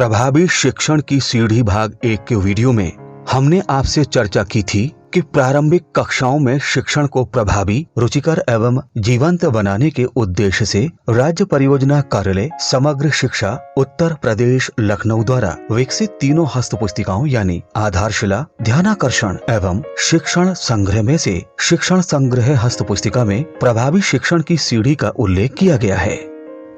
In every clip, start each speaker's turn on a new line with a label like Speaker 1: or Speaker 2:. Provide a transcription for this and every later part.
Speaker 1: प्रभावी शिक्षण की सीढ़ी भाग 1 के वीडियो में हमने आपसे चर्चा की थी कि प्रारंभिक कक्षाओं में शिक्षण को प्रभावी, रुचिकर एवं जीवंत बनाने के उद्देश्य से राज्य परियोजना कार्यालय समग्र शिक्षा उत्तर प्रदेश लखनऊ द्वारा विकसित तीनों हस्त पुस्तिकाओं यानी आधारशिला, ध्यानाकर्षण एवं शिक्षण संग्रह में से शिक्षण संग्रह हस्त पुस्तिका में प्रभावी शिक्षण की सीढ़ी का उल्लेख किया गया है।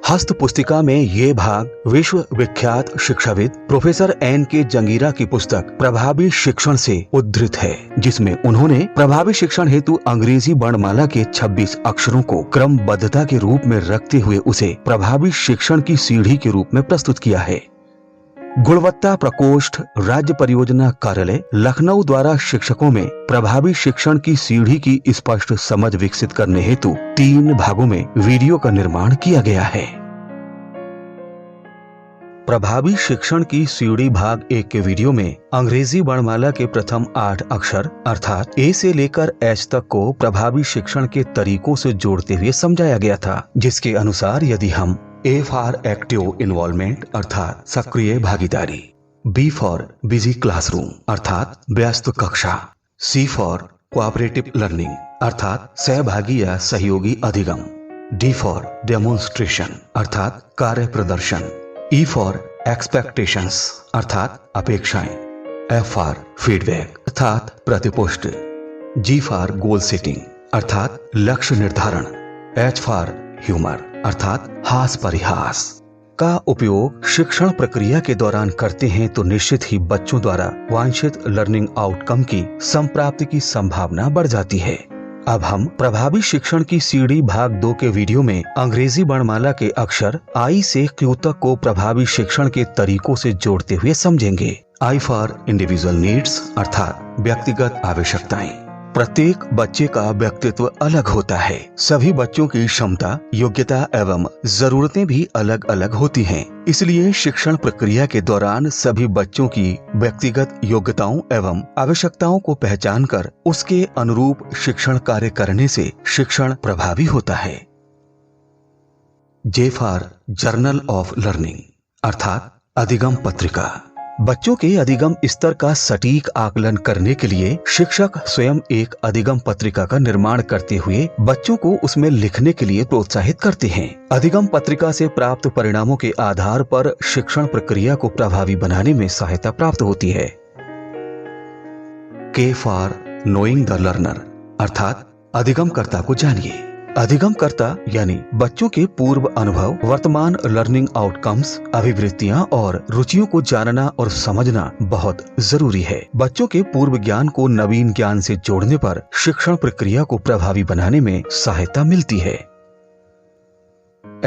Speaker 1: हस्त पुस्तिका में ये भाग विश्व विख्यात शिक्षाविद प्रोफेसर N.K. जंगीरा की पुस्तक प्रभावी शिक्षण से उद्धृत है, जिसमें उन्होंने प्रभावी शिक्षण हेतु अंग्रेजी वर्णमाला के 26 अक्षरों को क्रमबद्धता के रूप में रखते हुए उसे प्रभावी शिक्षण की सीढ़ी के रूप में प्रस्तुत किया है। गुणवत्ता प्रकोष्ठ राज्य परियोजना कार्यालय लखनऊ द्वारा शिक्षकों में प्रभावी शिक्षण की सीढ़ी की स्पष्ट समझ विकसित करने हेतु 3 भागों में वीडियो का निर्माण किया गया है। प्रभावी शिक्षण की सीढ़ी भाग 1 के वीडियो में अंग्रेजी वर्णमाला के प्रथम 8 अक्षर अर्थात ए से लेकर एच तक को प्रभावी शिक्षण के तरीकों से जोड़ते हुए समझाया गया था, जिसके अनुसार यदि हम A फॉर एक्टिव इन्वॉल्वमेंट अर्थात सक्रिय भागीदारी, B फॉर बिजी क्लासरूम अर्थात व्यस्त कक्षा, C फॉर कोऑपरेटिव लर्निंग अर्थात सहभागी या सहयोगी अधिगम, D फॉर डेमोन्स्ट्रेशन अर्थात कार्य प्रदर्शन, E फॉर एक्सपेक्टेशंस अर्थात अपेक्षाएं, F फॉर फीडबैक अर्थात प्रतिपुष्टि, G फॉर गोल सेटिंग अर्थात लक्ष्य निर्धारण, H फॉर ह्यूमर अर्थात हास परिहास का उपयोग शिक्षण प्रक्रिया के दौरान करते हैं तो निश्चित ही बच्चों द्वारा वांछित लर्निंग आउटकम की संप्राप्ति की संभावना बढ़ जाती है। अब हम प्रभावी शिक्षण की सीढ़ी भाग 2 के वीडियो में अंग्रेजी वर्णमाला के अक्षर I से Q तक को प्रभावी शिक्षण के तरीकों से जोड़ते हुए समझेंगे। I फॉर इंडिविजुअल नीड्स अर्थात व्यक्तिगत आवश्यकताएं। प्रत्येक बच्चे का व्यक्तित्व अलग होता है। सभी बच्चों की क्षमता, योग्यता एवं जरूरतें भी अलग अलग होती हैं। इसलिए शिक्षण प्रक्रिया के दौरान सभी बच्चों की व्यक्तिगत योग्यताओं एवं आवश्यकताओं को पहचान कर उसके अनुरूप शिक्षण कार्य करने से शिक्षण प्रभावी होता है। J for journal of learning अर्थात अधिगम पत्रिका। बच्चों के अधिगम स्तर का सटीक आकलन करने के लिए शिक्षक स्वयं एक अधिगम पत्रिका का निर्माण करते हुए बच्चों को उसमें लिखने के लिए प्रोत्साहित करते हैं। अधिगम पत्रिका से प्राप्त परिणामों के आधार पर शिक्षण प्रक्रिया को प्रभावी बनाने में सहायता प्राप्त होती है। K for knowing the learner अर्थात अधिगमकर्ता को जानिए। अधिगमकर्ता यानी बच्चों के पूर्व अनुभव, वर्तमान लर्निंग आउटकम्स, अभिवृत्तियां और रुचियों को जानना और समझना बहुत जरूरी है। बच्चों के पूर्व ज्ञान को नवीन ज्ञान से जोड़ने पर शिक्षण प्रक्रिया को प्रभावी बनाने में सहायता मिलती है।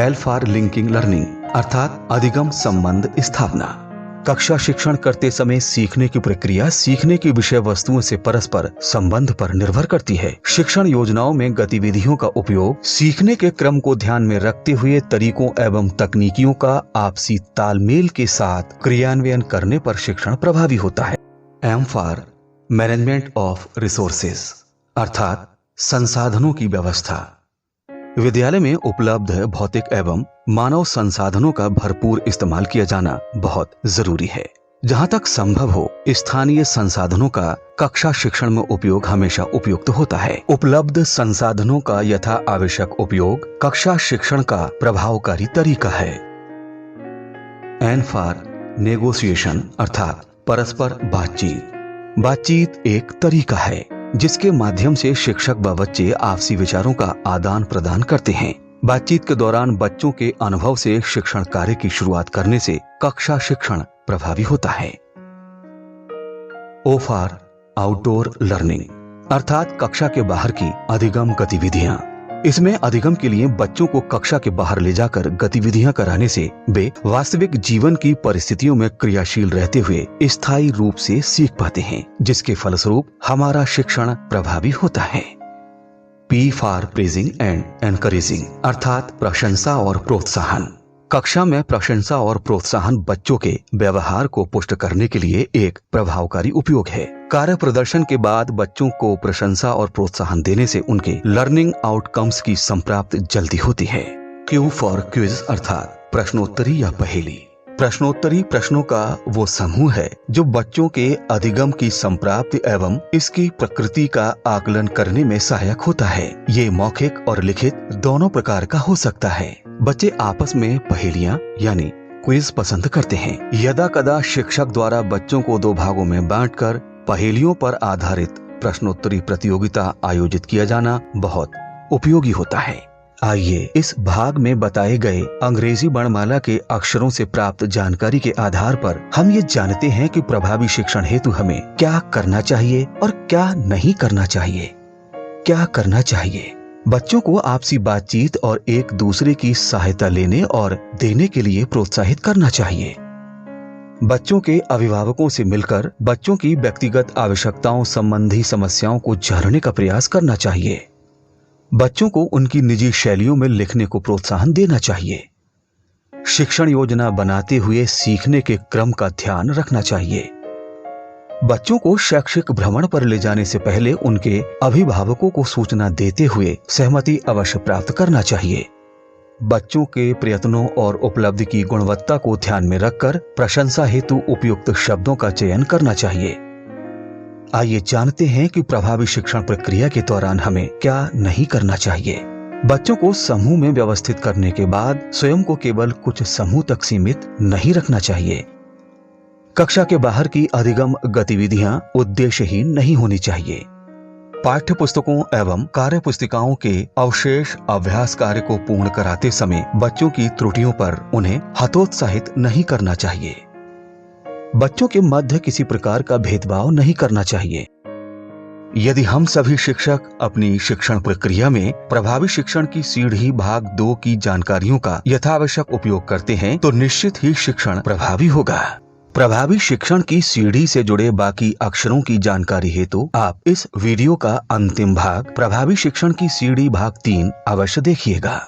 Speaker 1: L फॉर लिंकिंग लर्निंग अर्थात अधिगम संबंध स्थापना। कक्षा शिक्षण करते समय सीखने की प्रक्रिया सीखने की विषय वस्तुओं से परस्पर संबंध पर निर्भर करती है। शिक्षण योजनाओं में गतिविधियों का उपयोग सीखने के क्रम को ध्यान में रखते हुए तरीकों एवं तकनीकियों का आपसी तालमेल के साथ क्रियान्वयन करने पर शिक्षण प्रभावी होता है। M for management of resources अर्थात संसाधनों की व्यवस्था। विद्यालय में उपलब्ध भौतिक एवं मानव संसाधनों का भरपूर इस्तेमाल किया जाना बहुत जरूरी है। जहाँ तक संभव हो स्थानीय संसाधनों का कक्षा शिक्षण में उपयोग हमेशा उपयुक्त होता है। उपलब्ध संसाधनों का यथा आवश्यक उपयोग कक्षा शिक्षण का प्रभावकारी तरीका है। N फॉर नेगोशिएशन अर्थात परस्पर बातचीत। बातचीत एक तरीका है जिसके माध्यम से शिक्षक व बच्चे आपसी विचारों का आदान प्रदान करते हैं। बातचीत के दौरान बच्चों के अनुभव से शिक्षण कार्य की शुरुआत करने से कक्षा शिक्षण प्रभावी होता है। O फॉर आउटडोर लर्निंग अर्थात कक्षा के बाहर की अधिगम गतिविधियां। इसमें अधिगम के लिए बच्चों को कक्षा के बाहर ले जाकर गतिविधियां कराने से वे वास्तविक जीवन की परिस्थितियों में क्रियाशील रहते हुए स्थायी रूप से सीख पाते हैं, जिसके फलस्वरूप हमारा शिक्षण प्रभावी होता है। P for praising and encouraging अर्थात प्रशंसा और प्रोत्साहन। कक्षा में प्रशंसा और प्रोत्साहन बच्चों के व्यवहार को पुष्ट करने के लिए एक प्रभावकारी उपयोग है। कार्य प्रदर्शन के बाद बच्चों को प्रशंसा और प्रोत्साहन देने से उनके लर्निंग आउटकम्स की संप्राप्ति जल्दी होती है। Q फॉर क्विज अर्थात प्रश्नोत्तरी या पहेली। प्रश्नोत्तरी प्रश्नों का वो समूह है जो बच्चों के अधिगम की संप्राप्ति एवं इसकी प्रकृति का आकलन करने में सहायक होता है। ये मौखिक और लिखित दोनों प्रकार का हो सकता है। बच्चे आपस में पहेलियां यानी क्विज पसंद करते हैं। यदा कदा शिक्षक द्वारा बच्चों को 2 भागों में बांटकर पहेलियों पर आधारित प्रश्नोत्तरी प्रतियोगिता आयोजित किया जाना बहुत उपयोगी होता है। आइए इस भाग में बताए गए अंग्रेजी वर्णमाला के अक्षरों से प्राप्त जानकारी के आधार पर हम ये जानते हैं कि प्रभावी शिक्षण हेतु हमें क्या करना चाहिए और क्या नहीं करना चाहिए। क्या करना चाहिए? बच्चों को आपसी बातचीत और एक दूसरे की सहायता लेने और देने के लिए प्रोत्साहित करना चाहिए। बच्चों के अभिभावकों से मिलकर बच्चों की व्यक्तिगत आवश्यकताओं संबंधी समस्याओं को जानने का प्रयास करना चाहिए। बच्चों को उनकी निजी शैलियों में लिखने को प्रोत्साहन देना चाहिए। शिक्षण योजना बनाते हुए सीखने के क्रम का ध्यान रखना चाहिए। बच्चों को शैक्षिक भ्रमण पर ले जाने से पहले उनके अभिभावकों को सूचना देते हुए सहमति अवश्य प्राप्त करना चाहिए। बच्चों के प्रयत्नों और उपलब्धि की गुणवत्ता को ध्यान में रखकर प्रशंसा हेतु उपयुक्त शब्दों का चयन करना चाहिए। आइए जानते हैं कि प्रभावी शिक्षण प्रक्रिया के दौरान हमें क्या नहीं करना चाहिए। बच्चों को समूह में व्यवस्थित करने के बाद स्वयं को केवल कुछ समूह तक सीमित नहीं रखना चाहिए। कक्षा के बाहर की अधिगम गतिविधियां उद्देश्यहीन नहीं होनी चाहिए। पाठ्य पुस्तकों एवं कार्य पुस्तिकाओं के अवशेष अभ्यास कार्य को पूर्ण कराते समय बच्चों की त्रुटियों पर उन्हें हतोत्साहित नहीं करना चाहिए। बच्चों के मध्य किसी प्रकार का भेदभाव नहीं करना चाहिए। यदि हम सभी शिक्षक अपनी शिक्षण प्रक्रिया में प्रभावी शिक्षण की सीढ़ी भाग 2 की जानकारियों का यथावश्यक उपयोग करते हैं तो निश्चित ही शिक्षण प्रभावी होगा। प्रभावी शिक्षण की सीढ़ी से जुड़े बाकी अक्षरों की जानकारी हेतु आप इस वीडियो का अंतिम भाग प्रभावी शिक्षण की सीढ़ी भाग 3 अवश्य देखिएगा।